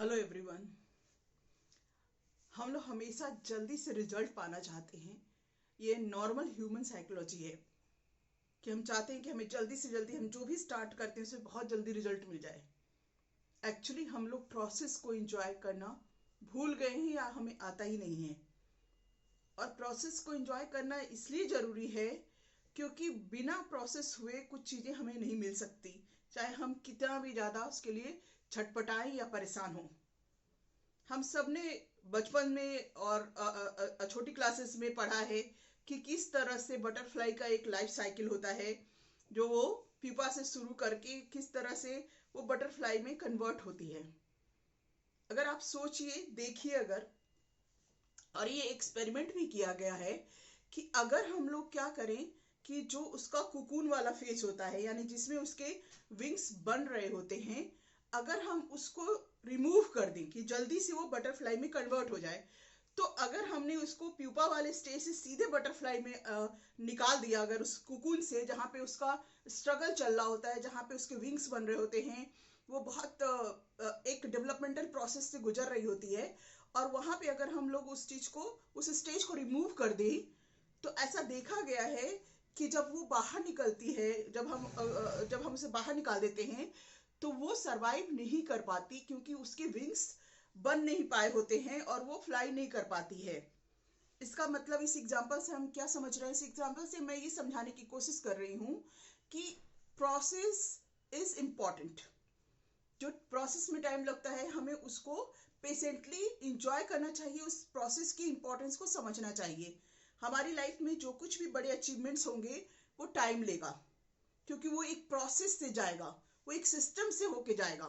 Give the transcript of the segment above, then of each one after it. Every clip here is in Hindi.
Hello everyone. हम लोग हमेशा जल्दी से रिजल्ट पाना चाहते हैं। ये नॉर्मल ह्यूमन साइकोलॉजी है कि हम चाहते हैं कि हमें जल्दी से जल्दी हम जो भी स्टार्ट करते हैं उसमें बहुत जल्दी रिजल्ट मिल जाए। एक्चुअली हम लोग प्रोसेस को एंजॉय करना भूल गए हैं या हमें आता ही नहीं है। और प्रोसेस को एंजॉय करना इसलिए ज़रूरी है क्योंकि बिना प्रोसेस हुए कुछ चीज़ें हमें नहीं मिल सकती, चाहे हम कितना भी ज़्यादा उसके लिए छटपटाएं या परेशान हों। हम सब ने बचपन में और छोटी क्लासेस में पढ़ा है कि किस तरह से बटरफ्लाई का एक लाइफ साइकिल होता है, जो वो प्यूपा से शुरू करके किस तरह से वो बटरफ्लाई में कन्वर्ट होती है। अगर आप सोचिए, देखिए, अगर और ये एक्सपेरिमेंट भी किया गया है कि अगर हम लोग क्या करें कि जो उसका कुकून वाला फेज होता है, यानी जिसमें उसके विंग्स बन रहे होते हैं, अगर हम उसको रिमूव कर दें कि जल्दी से वो बटरफ्लाई में कन्वर्ट हो जाए, तो अगर हमने उसको प्यूपा वाले स्टेज से सीधे बटरफ्लाई में निकाल दिया, अगर उस कुकून से जहाँ पे उसका स्ट्रगल चल रहा होता है, जहाँ पे उसके विंग्स बन रहे होते हैं, वो बहुत एक डेवलपमेंटल प्रोसेस से गुजर रही होती है, और वहाँ पे अगर हम लोग उस चीज को, उस स्टेज को रिमूव कर दें, तो ऐसा देखा गया है कि जब वो बाहर निकलती है, जब हम उसे बाहर निकाल देते हैं, तो वो सरवाइव नहीं कर पाती क्योंकि उसके विंग्स बन नहीं पाए होते हैं और वो फ्लाई नहीं कर पाती है। इसका मतलब इस एग्जाम्पल से हम क्या समझ रहे हैं? इस एग्जाम्पल से मैं ये समझाने की कोशिश कर रही हूँ कि प्रोसेस इज इम्पॉर्टेंट। जो प्रोसेस में टाइम लगता है, हमें उसको पेशेंटली इंजॉय करना चाहिए, उस प्रोसेस की इंपॉर्टेंस को समझना चाहिए। हमारी लाइफ में जो कुछ भी बड़े अचीवमेंट्स होंगे वो टाइम लेगा, क्योंकि वो एक प्रोसेस से जाएगा, वो एक सिस्टम से होके जाएगा।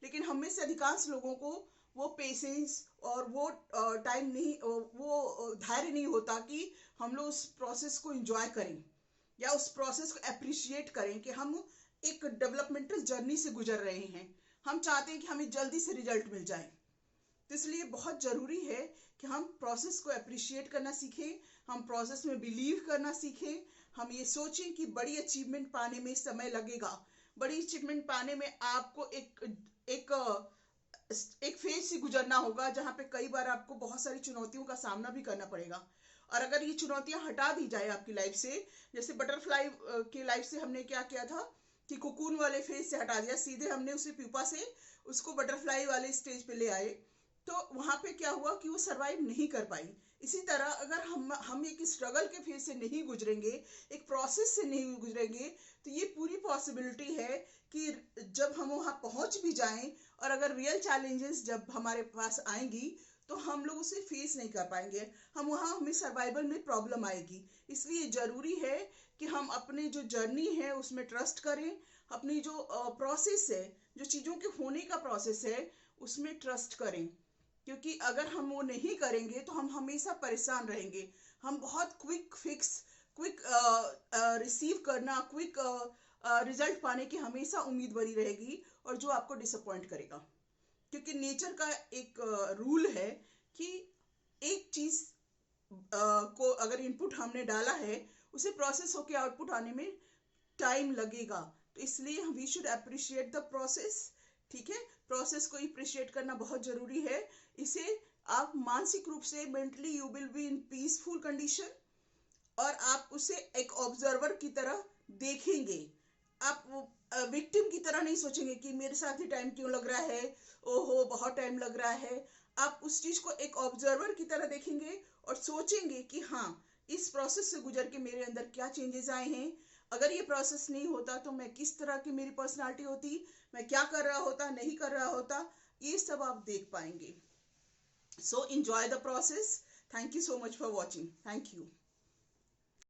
लेकिन हम में से अधिकांश लोगों को वो पेशेंस और वो टाइम नहीं, वो धैर्य नहीं होता कि हम लोग उस प्रोसेस को एंजॉय करें या उस प्रोसेस को अप्रिशिएट करें कि हम एक डेवलपमेंटल जर्नी से गुजर रहे हैं। हम चाहते हैं कि हमें जल्दी से रिजल्ट मिल जाए। तो इसलिए बहुत ज़रूरी है कि हम प्रोसेस को अप्रिशिएट करना सीखें, हम प्रोसेस में बिलीव करना सीखें। हम ये सोचें कि बड़ी अचीवमेंट पाने में समय लगेगा। बड़ी अचीवमेंट पाने में आपको एक एक फेज से गुजरना होगा, जहाँ पे कई बार आपको बहुत सारी चुनौतियों का सामना भी करना पड़ेगा। और अगर ये चुनौतियां हटा दी जाए आपकी लाइफ से, जैसे बटरफ्लाई की लाइफ से हमने क्या किया था कि कुकून वाले फेज से हटा दिया, सीधे हमने उसे प्यूपा से उसको बटरफ्लाई वाले स्टेज पे ले आए, तो वहां पे क्या हुआ कि वो सरवाइव नहीं कर पाई। इसी तरह अगर हम एक स्ट्रगल के फेज से नहीं गुजरेंगे, एक प्रोसेस से नहीं गुजरेंगे, तो ये पूरी पॉसिबिलिटी है कि जब हम वहां पहुंच भी जाएं और अगर रियल चैलेंजेस जब हमारे पास आएंगी, तो हम लोग उसे फेस नहीं कर पाएंगे। हमें सर्वाइवल में प्रॉब्लम आएगी। इसलिए जरूरी है कि हम अपने जो जर्नी है उसमें ट्रस्ट करें, अपनी जो प्रोसेस है, जो चीज़ों के होने का प्रोसेस है, उसमें ट्रस्ट करें। क्योंकि अगर हम वो नहीं करेंगे तो हम हमेशा परेशान रहेंगे। हम बहुत क्विक रिसीव करना, क्विक रिजल्ट पाने की हमेशा उम्मीद बनी रहेगी, और जो आपको डिसअपॉइंट करेगा। क्योंकि नेचर का एक रूल है कि एक चीज को अगर इनपुट हमने डाला है, उसे प्रोसेस होकर आउटपुट आने में टाइम लगेगा। तो इसलिए we should appreciate the process. ठीक है, प्रोसेस को अप्रिशिएट करना बहुत जरूरी है। इसे आप मानसिक रूप से, mentally you will be in peaceful condition, और आप उसे एक ऑब्जर्वर की तरह देखेंगे। आप विक्टिम की तरह नहीं सोचेंगे कि मेरे साथ ही टाइम क्यों लग रहा है, ओहो बहुत टाइम लग रहा है। आप उस चीज को एक ऑब्जर्वर की तरह देखेंगे और सोचेंगे कि हाँ, इस प्रोसेस से गुजर के मेरे अंदर क्या चेंजेस आए हैं। अगर ये प्रोसेस नहीं होता तो मैं किस तरह की मेरी पर्सनालिटी होती, मैं क्या कर रहा होता, नहीं कर रहा होता, ये सब आप देख पाएंगे। So enjoy the process. Thank you so much for watching. Thank you.